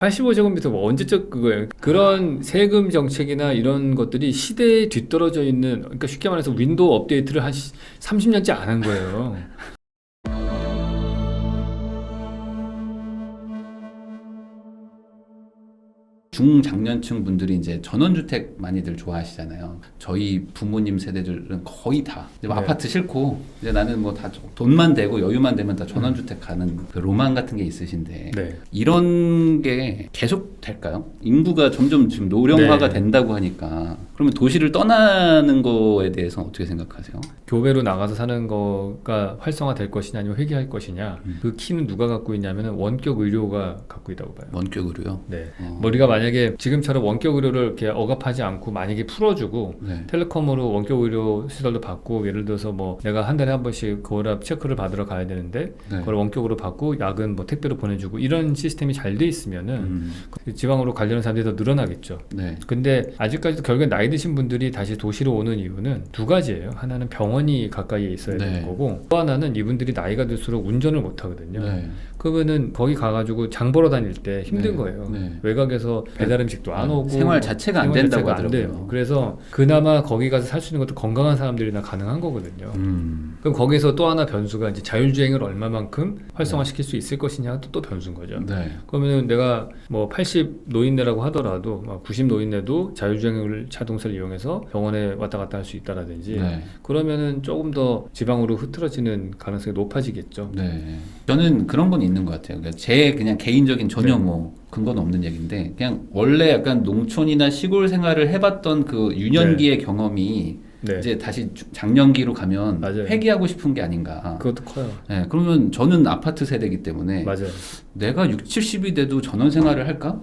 85제곱미터 뭐 언제적 그거예요. 그런 세금 정책이나 이런 것들이 시대에 뒤떨어져 있는, 그러니까 쉽게 말해서 윈도우 업데이트를 한 30년째 안 한 거예요. 중장년층 분들이 이제 전원주택 많이들 좋아하시잖아요. 저희 부모님 세대들은 거의 다 이제 뭐 네. 아파트 싫고 이제 나는 뭐 다 돈만 되고 여유만 되면 다 전원주택 가는 그 로망 같은 게 있으신데 네. 이런 게 계속 될까요? 인구가 점점 지금 노령화가 네. 된다고 하니까 그러면 도시를 떠나는 거에 대해서 어떻게 생각하세요? 교배로 나가서 사는 거가 활성화될 것이냐 아니면 회귀할 것이냐, 그 키는 누가 갖고 있냐면 원격 의료가 갖고 있다고 봐요. 원격으로요? 네. 우리가 만약에 지금처럼 원격 의료를 이렇게 억압하지 않고 만약에 풀어주고 네. 텔레콤으로 원격 의료 시설도 받고, 예를 들어서 뭐 내가 한 달에 한 번씩 거울압 체크를 받으러 가야 되는데 네. 그걸 원격으로 받고 약은 뭐 택배로 보내주고, 이런 시스템이 잘 돼 있으면은 지방으로 가려는 사람들이 더 늘어나겠죠. 네. 근데 아직까지도 결국엔 나이 드신 분들이 다시 도시로 오는 이유는 두 가지예요. 하나는 병원이 가까이에 있어야 네. 되는 거고, 또 하나는 이분들이 나이가 들수록 운전을 못 하거든요. 네. 그러면은 거기 가가지고 장 보러 다닐 때 힘든 네. 거예요. 네. 외곽에서 배달 음식도 안 네. 오고 생활 자체가 안 된다고 자체가 안 하더라고요. 돼요. 그래서 그나마 거기 가서 살 수 있는 것도 건강한 사람들이나 가능한 거거든요. 그럼 거기서 또 하나 변수가 이제 자율주행을 얼마만큼 활성화시킬 수 있을 것이냐가 또 변수인 거죠. 네. 그러면은 내가 뭐 80 노인네라고 하더라도 막 90 노인네도 자율주행을 자동차를 이용해서 병원에 왔다 갔다 할 수 있다라든지, 네. 그러면은 조금 더 지방으로 흐트러지는 가능성이 높아지겠죠. 네. 저는 그런 건 있는 것 같아요. 그러니까 제 그냥 개인적인 전혀 네. 뭐 근거는 없는 얘기인데, 그냥 원래 약간 농촌이나 시골 생활을 해봤던 그 유년기의 경험이 네. 이제 다시 장년기로 가면 맞아요. 회귀하고 싶은 게 아닌가. 그것도 커요. 네, 그러면 저는 아파트 세대이기 때문에 맞아요. 내가 60, 70이 돼도 전원 생활을 할까?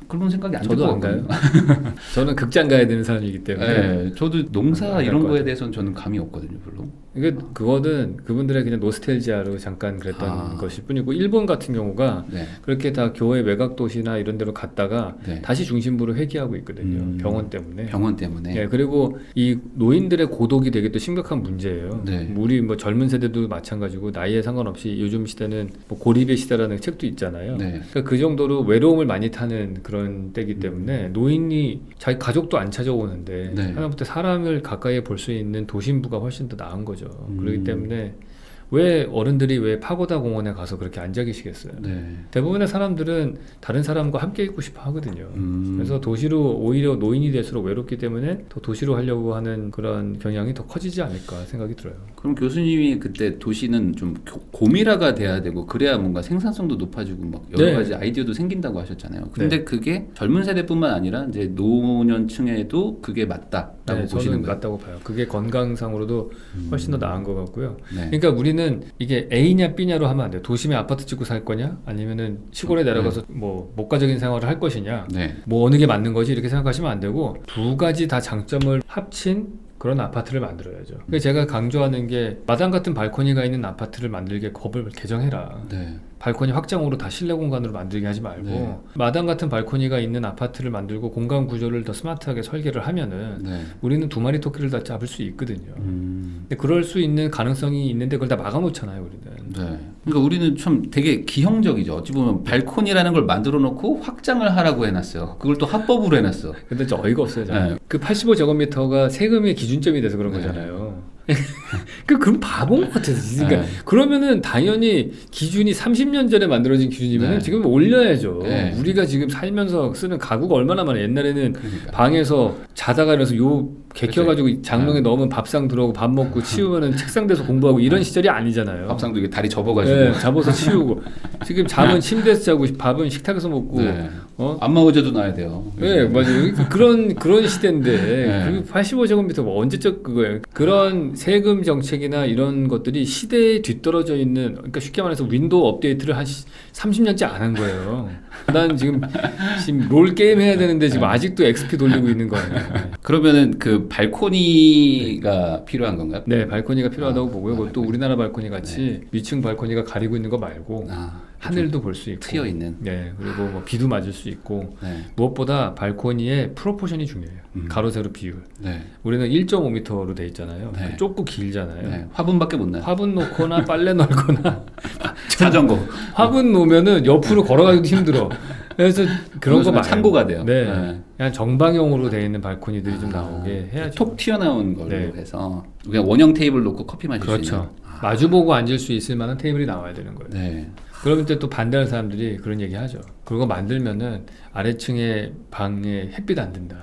그런 생각이 안 들 저도 것 안 가요. 같거든요. 저는 극장 가야 되는 사람이기 때문에. 네, 저도 농사 안 이런 갈 거에 것 대해서는 저는 감이 없거든요, 별로. 이게 그거는 그분들의 그냥 노스텔지아로 잠깐 그랬던 것일 뿐이고, 일본 같은 경우가 네. 그렇게 다 교외 외곽 도시나 이런 데로 갔다가 네. 다시 중심부로 회귀하고 있거든요. 병원 때문에. 병원 때문에. 네, 그리고 이 노인들의 고독이 되게 또 심각한 문제예요. 네. 우리 뭐 젊은 세대도 마찬가지고 나이에 상관없이 요즘 시대는 뭐 고립의 시대라는 책도 있잖아요. 네. 그러니까 그 정도로 외로움을 많이 타는 그런 때이기 때문에 노인이 자기 가족도 안 찾아오는데 네. 하다못해 사람을 가까이 볼 수 있는 도심부가 훨씬 더 나은 거죠. 그렇기 때문에 왜 어른들이 왜 파고다 공원에 가서 그렇게 앉아 계시겠어요? 네. 대부분의 사람들은 다른 사람과 함께 있고 싶어 하거든요. 음. 그래서 도시로 오히려 노인이 될수록 외롭기 때문에 더 도시로 하려고 하는 그런 경향이 더 커지지 않을까 생각이 들어요. 그럼 교수님이 그때 도시는 좀 고밀화가 돼야 되고 그래야 뭔가 생산성도 높아지고 막 여러 네. 가지 아이디어도 생긴다고 하셨잖아요. 근데 네. 그게 젊은 세대뿐만 아니라 이제 노년층에도 그게 맞다라고 네, 보시는 저는 거예요. 맞다고 봐요. 그게 건강상으로도 훨씬 더 나은 것 같고요. 네. 그러니까 우리는 이게 A냐 B냐로 하면 안 돼요. 도심에 아파트 짓고 살 거냐, 아니면은 시골에 내려가서 뭐 목가적인 생활을 할 것이냐, 네. 뭐 어느 게 맞는 거지 이렇게 생각하시면 안 되고, 두 가지 다 장점을 합친 그런 아파트를 만들어야죠. 그래서 제가 강조하는 게, 마당 같은 발코니가 있는 아파트를 만들게 법을 개정해라. 네. 발코니 확장으로 다 실내 공간으로 만들게 하지 말고 네. 마당 같은 발코니가 있는 아파트를 만들고 공간 구조를 더 스마트하게 설계를 하면은 네. 우리는 두 마리 토끼를 다 잡을 수 있거든요. 근데 그럴 수 있는 가능성이 있는데 그걸 다 막아놓잖아요, 우리는. 네. 그러니까 우리는 참 되게 기형적이죠. 어찌 보면 발코니라는 걸 만들어 놓고 확장을 하라고 해놨어요. 그걸 또 합법으로 해놨어. 근데 좀 어이가 없어요. 저는. 네. 그 85제곱미터가 세금의 기준점이 돼서 그런 네. 거잖아요. 그럼 바본 것 같아요. 그러니까 네. 그러면은 당연히 기준이 30년 전에 만들어진 기준이면 네. 지금 올려야죠. 네. 우리가 지금 살면서 쓰는 가구가 얼마나 많아요. 옛날에는 그러니까. 방에서 자다가 일어나서 요 개켜가지고 그렇죠. 장롱에 넣으면 밥상 들어오고 밥 먹고 치우면은 책상 돼서 공부하고 이런 시절이 아니잖아요. 밥상도 이게 다리 접어가지고. 네, 잡아서 치우고 지금 잠은 침대에서 자고 밥은 식탁에서 먹고 네. 어? 안마 의자도 놔야 돼요. 네, 맞아요. 그런 시대인데, 네. 그 85제곱미터 뭐 언제적 그거예요. 그런 세금 정책이나 이런 것들이 시대에 뒤떨어져 있는, 그러니까 쉽게 말해서 윈도우 업데이트를 한 30년째 안 한 거예요. 난 지금 롤 게임 해야 되는데 지금 아직도 XP 돌리고 있는 거 아니에요. 그러면은 그 발코니가 필요한 건가요? 네, 발코니가 필요하다고 보고요. 아, 그것도 우리나라 발코니 같이 위층 발코니가 가리고 있는 거 말고 하늘도 볼 수 있고, 트여 있는. 네, 그리고 뭐 비도 맞을 수 있고, 네. 무엇보다 발코니의 프로포션이 중요해요. 가로 세로 비율. 네. 우리는 1.5m로 돼 있잖아요. 네. 좁고 길잖아요. 네. 화분밖에 못 나요. 화분 놓거나 빨래 널거나 자전거. 화분 놓으면은 옆으로 걸어가기도 힘들어. 그래서 그런 거 말고 참고가 돼요. 네. 네. 그냥 정방형으로 되어 있는 발코니들이 좀 나오게 해야죠. 톡 튀어나온 걸로 네. 해서 그냥 원형 테이블 놓고 커피 마실 수 있는. 그렇죠. 마주보고 앉을 수 있을 만한 테이블이 나와야 되는 거예요. 네. 그러면 또 반대하는 사람들이 그런 얘기 하죠. 그거 만들면은 아래층의 방에 햇빛 안 든다.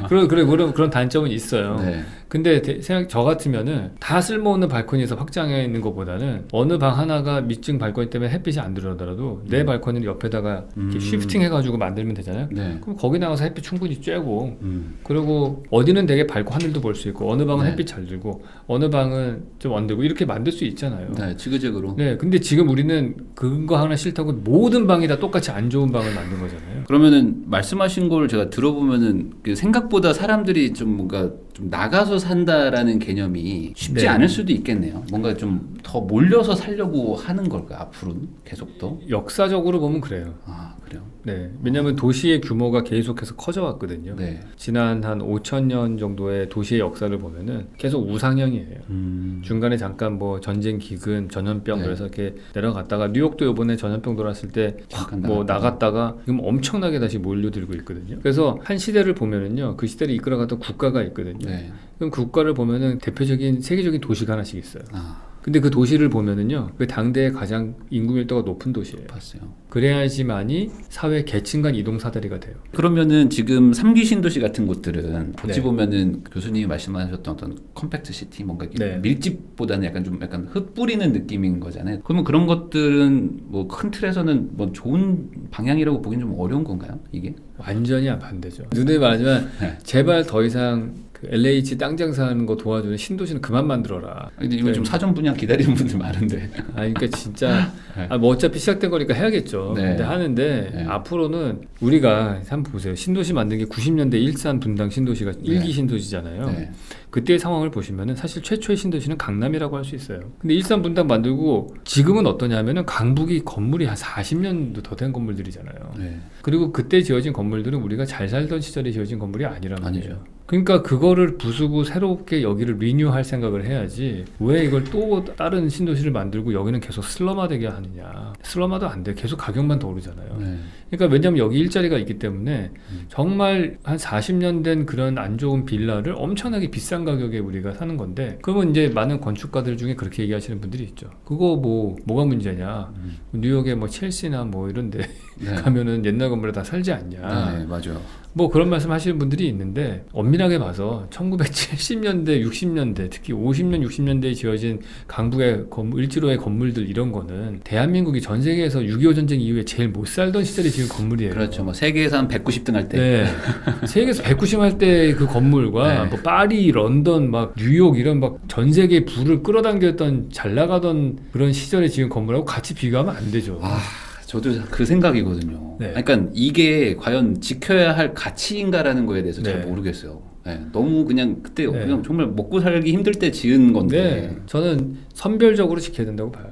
그런 단점은 있어요. 네. 근데 저 같으면은 다 쓸모없는 발코니에서 확장해 있는 것보다는 어느 방 하나가 밑층 발코니 때문에 햇빛이 안 들어오더라도 내 발코니를 옆에다가 이렇게 쉬프팅 해가지고 만들면 되잖아요. 네. 그럼 거기 나가서 햇빛 충분히 쬐고 그리고 어디는 되게 밝고 하늘도 볼 수 있고 어느 방은 네. 햇빛 잘 들고 어느 방은 좀 안 들고 이렇게 만들 수 있잖아요. 네, 지그재그로. 네, 근데 지금 우리는 그거 하나 싫다고 모든 방이 다 똑같이 안 좋은 방을 만든 거잖아요. 그러면은 말씀하신 걸 제가 들어보면은 그 생각보다 사람들이 좀 뭔가 좀 나가서 산다라는 개념이 쉽지 네. 않을 수도 있겠네요. 뭔가 좀 더 몰려서 살려고 하는 걸까 앞으로는 계속 더? 역사적으로 보면 그래요. 아 그래요? 네, 왜냐하면 도시의 규모가 계속해서 커져왔거든요. 네. 지난 한 5,000년 정도의 도시의 역사를 보면은 계속 우상향이에요. 중간에 잠깐 뭐 전쟁 기근 전염병 네. 그래서 이렇게 내려갔다가 뉴욕도 이번에 전염병 돌았을 때 잠깐 뭐 나갔다가 지금 엄청나게 다시 몰려들고 있거든요. 그래서 한 시대를 보면은요, 그 시대를 이끌어갔던 국가가 있거든요. 네. 그럼 국가를 보면은 대표적인 세계적인 도시가 하나씩 있어요. 아 근데 그 도시를 보면은요, 그 당대의 가장 인구 밀도가 높은 도시예요. 봤어요. 그래야지만이 사회 계층 간 이동 사다리가 돼요. 그러면은 지금 3기 신도시 같은 곳들은 어찌 네. 보면은 교수님이 말씀하셨던 어떤 컴팩트 시티 뭔가 이렇게 네. 밀집보다는 약간 흙 뿌리는 느낌인 거잖아요. 그러면 그런 것들은 뭐 큰 틀에서는 뭐 좋은 방향이라고 보기는 좀 어려운 건가요? 이게? 완전히 반대죠. 눈에 말하지만 네. 제발 더 이상 그 LH 땅 장사하는 거 도와주는 신도시는 그만 만들어라. 근데 이거 네. 좀 사전 분양 기다리는 분들 많은데. 그러니까 진짜 네. 뭐 어차피 시작된 거니까 해야겠죠. 네. 근데 하는데 네. 앞으로는 우리가 한번 보세요. 신도시 만든 게 90년대 일산 분당 신도시가 네. 1기 신도시잖아요. 네. 그때의 상황을 보시면은 사실 최초의 신도시는 강남이라고 할 수 있어요. 근데 일산 분당 만들고 지금은 어떠냐면은 강북이 건물이 한 40년도 더 된 건물들이잖아요. 네. 그리고 그때 지어진 건물들은 우리가 잘 살던 시절에 지어진 건물이 아니란 말이에요. 아니죠. 그러니까 그거를 부수고 새롭게 여기를 리뉴할 생각을 해야지 왜 이걸 또 다른 신도시를 만들고 여기는 계속 슬럼화되게 하느냐. 슬럼화도 안 돼. 계속 가격만 더 오르잖아요. 네. 그러니까 왜냐하면 여기 일자리가 있기 때문에 정말 한 40년 된 그런 안 좋은 빌라를 엄청나게 비싼 가격에 우리가 사는 건데 그러면 이제 많은 건축가들 중에 그렇게 얘기하시는 분들이 있죠. 그거 뭐가 문제냐. 뉴욕에 뭐 첼시나 뭐 이런 데 네. 가면은 옛날 건물에 다 살지 않냐. 네, 맞아요. 뭐 그런 말씀 하시는 분들이 있는데 엄밀하게 봐서 1970년대, 60년대, 특히 50년, 60년대에 지어진 강북의 일지로의 건물들 이런 거는 대한민국이 전 세계에서 6.25 전쟁 이후에 제일 못 살던 시절에 지은 건물이에요. 그렇죠. 뭐 세계에서 한 190등 할 때. 네. 세계에서 190 할 때 그 건물과 네. 뭐 파리, 런던, 막 뉴욕 이런 막 전 세계 부를 끌어당겼던 잘 나가던 그런 시절에 지은 건물하고 같이 비교하면 안 되죠. 아, 저도 그 생각이거든요. 네. 그러니까 이게 과연 지켜야 할 가치인가라는 거에 대해서 잘 네. 모르겠어요. 네, 너무 그냥 그때 네. 그냥 정말 먹고 살기 힘들 때 지은 건데. 네. 저는 선별적으로 지켜야 된다고 봐요.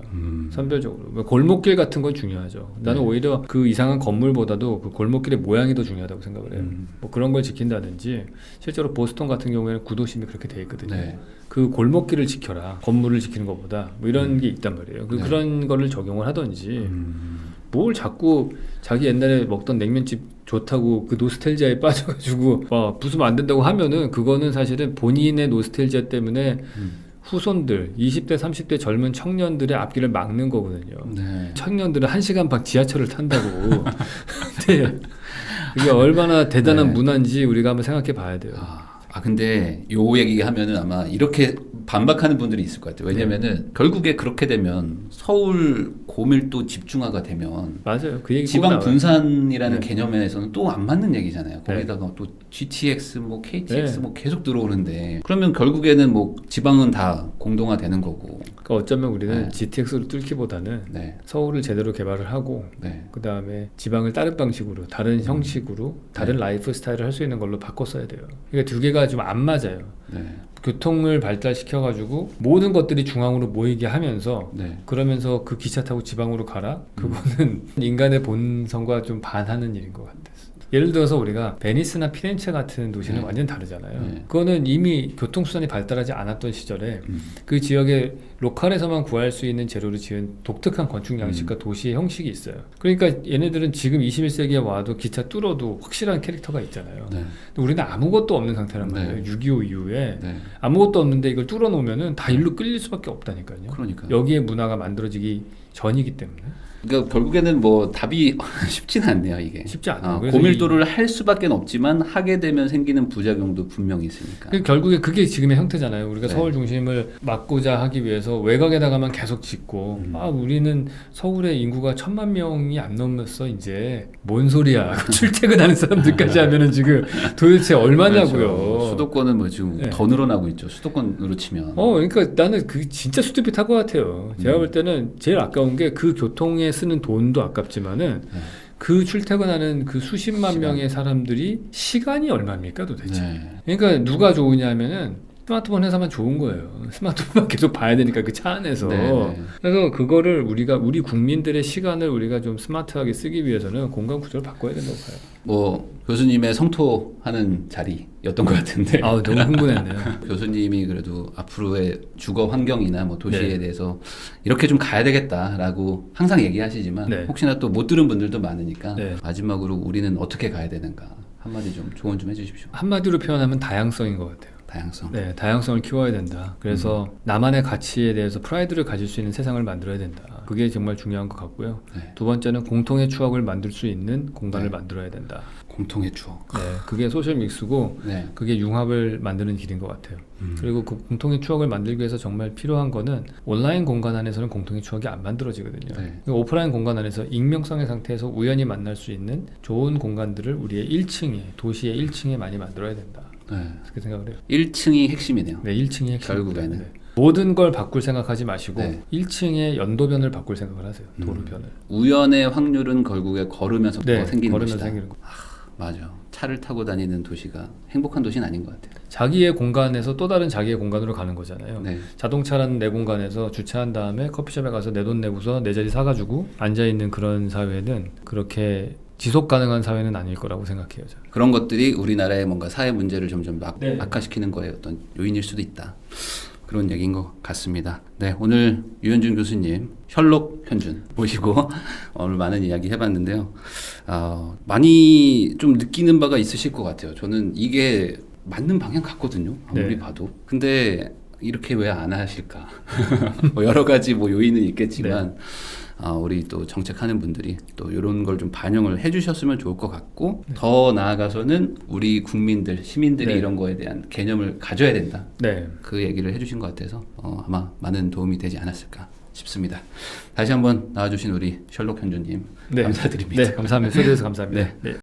선별적으로. 골목길 같은 건 중요하죠. 나는 네. 오히려 그 이상한 건물보다도 그 골목길의 모양이 더 중요하다고 생각을 해요. 뭐 그런 걸 지킨다든지 실제로 보스턴 같은 경우에는 구도심이 그렇게 돼 있거든요. 네. 그 골목길을 지켜라. 건물을 지키는 것보다 뭐 이런 게 있단 말이에요. 네. 그런 거를 적용을 하든지 뭘 자꾸 자기 옛날에 먹던 냉면집 좋다고 그 노스텔지아에 빠져가지고 부수면 안 된다고 하면은 그거는 사실은 본인의 노스텔지아 때문에 후손들 20대 30대 젊은 청년들의 앞길을 막는 거거든요. 네. 청년들은 1시간 반 지하철을 탄다고. 근데 이게 얼마나 대단한 네. 문화인지 우리가 한번 생각해 봐야 돼요. 근데 요 얘기 하면은 아마 이렇게 반박하는 분들이 있을 것 같아요. 왜냐면은 결국에 그렇게 되면 서울 고밀도 집중화가 되면 맞아요. 그 얘기 꼭 지방 나와요. 분산이라는 네. 개념에서는 또 안 맞는 얘기잖아요. 거기다가 또 GTX, 뭐 KTX 네. 뭐 계속 들어오는데 그러면 결국에는 뭐 지방은 다 공동화되는 거고. 그러니까 어쩌면 우리는 네. GTX로 뚫기보다는 네. 서울을 제대로 개발을 하고 네. 그 다음에 지방을 다른 방식으로 다른 형식으로 다른 라이프 스타일을 할 수 있는 걸로 바꿔 써야 돼요. 그러니까 두 개가 좀 안 맞아요. 네. 교통을 발달시켜가지고 모든 것들이 중앙으로 모이게 하면서 네. 그러면서 그 기차 타고 지방으로 가라? 그거는 인간의 본성과 좀 반하는 일인 것 같아요. 예를 들어서 우리가 베니스나 피렌체 같은 도시는 네. 완전 다르잖아요. 네. 그거는 이미 교통수단이 발달하지 않았던 시절에 그 지역의 로컬에서만 구할 수 있는 재료로 지은 독특한 건축 양식과 도시의 형식이 있어요. 그러니까 얘네들은 지금 21세기에 와도 기차 뚫어도 확실한 캐릭터가 있잖아요. 네. 근데 우리는 아무것도 없는 상태란 네. 말이에요. 6.25 이후에 네. 아무것도 없는데 이걸 뚫어 놓으면은 다 일로 끌릴 수밖에 없다니까요. 그러니까. 여기에 문화가 만들어지기 전이기 때문에 그러니까 결국에는 뭐 답이 쉽지는 않네요 이게. 쉽지 않아요. 그래서 고밀도를 할 수밖에 없지만 하게 되면 생기는 부작용도 분명히 있으니까. 결국에 그게 지금의 형태잖아요. 우리가 네. 서울 중심을 막고자 하기 위해서 외곽에다가만 계속 짓고 우리는 서울의 인구가 1,000만 명이 안 넘었어 이제 뭔 소리야. 출퇴근하는 사람들까지 하면은 지금 도대체 얼마냐고요. 그렇죠. 수도권은 뭐 지금 네. 더 늘어나고 있죠. 수도권으로 치면. 그러니까 나는 그 진짜 수두빛할 것 같아요. 제가 볼 때는 제일 아까운 게 그 교통에 쓰는 돈도 아깝지만은 네. 그 출퇴근하는 그 수십만 시간. 명의 사람들이 시간이 얼마입니까 도대체? 네. 그러니까 누가 좋으냐면은 스마트폰 회사만 좋은 거예요. 스마트폰만 계속 봐야 되니까 그 차 안에서. 네, 네. 그래서 그거를 우리 국민들의 시간을 우리가 좀 스마트하게 쓰기 위해서는 공간 구조를 바꿔야 된다고 봐요. 뭐 교수님의 성토하는 자리였던 것 같은데. 아우 너무 흥분했네요. 교수님이 그래도 앞으로의 주거 환경이나 뭐 도시에 네. 대해서 이렇게 좀 가야 되겠다라고 항상 얘기하시지만 네. 혹시나 또 못 들은 분들도 많으니까 네. 마지막으로 우리는 어떻게 가야 되는가 한마디 좀 조언 좀 해주십시오. 한마디로 표현하면 다양성인 것 같아요. 다양성. 네, 다양성을 키워야 된다. 그래서 나만의 가치에 대해서 프라이드를 가질 수 있는 세상을 만들어야 된다. 그게 정말 중요한 것 같고요. 네. 두 번째는 공통의 추억을 만들 수 있는 공간을 네. 만들어야 된다. 공통의 추억. 네, 그게 소셜 믹스고 네. 그게 융합을 만드는 길인 것 같아요. 그리고 그 공통의 추억을 만들기 위해서 정말 필요한 거는 온라인 공간 안에서는 공통의 추억이 안 만들어지거든요. 네. 오프라인 공간 안에서 익명성의 상태에서 우연히 만날 수 있는 좋은 공간들을 우리의 1층에 도시의 1층에 많이 만들어야 된다. 네. 그렇게 생각을 해요. 1층이 핵심이네요. 네, 1층이 핵심. 결국에는. 모든 걸 바꿀 생각하지 마시고 네. 1층의 연도변을 바꿀 생각을 하세요. 도로변을. 우연의 확률은 결국에 걸으면서 더 생기는 걸으면서 것이다. 생기는 거. 맞아. 차를 타고 다니는 도시가 행복한 도시는 아닌 것 같아요. 자기의 공간에서 또 다른 자기의 공간으로 가는 거잖아요. 네. 자동차라는 내 공간에서 주차한 다음에 커피숍에 가서 내 돈 내고서 내 자리 사가지고 앉아있는 그런 사회는 그렇게 지속 가능한 사회는 아닐 거라고 생각해요. 저는. 그런 것들이 우리나라의 뭔가 사회 문제를 점점 네. 악화시키는 거에 어떤 요인일 수도 있다. 그런 얘기인 것 같습니다. 네, 오늘 유현준 교수님, 셜록 현준 모시고 오늘 많은 이야기 해봤는데요. 많이 좀 느끼는 바가 있으실 것 같아요. 저는 이게 맞는 방향 같거든요. 아무리 네. 봐도. 근데 이렇게 왜 안 하실까? 뭐 여러 가지 뭐 요인은 있겠지만 우리 또 정책하는 분들이 또 이런 걸 좀 반영을 해주셨으면 좋을 것 같고 더 나아가서는 우리 국민들, 시민들이 네. 이런 거에 대한 개념을 가져야 된다. 네. 그 얘기를 해주신 것 같아서 아마 많은 도움이 되지 않았을까 싶습니다. 다시 한번 나와주신 우리 셜록 현주님 네. 감사드립니다. 네, 감사합니다. 초대해서 감사합니다. 네. 네.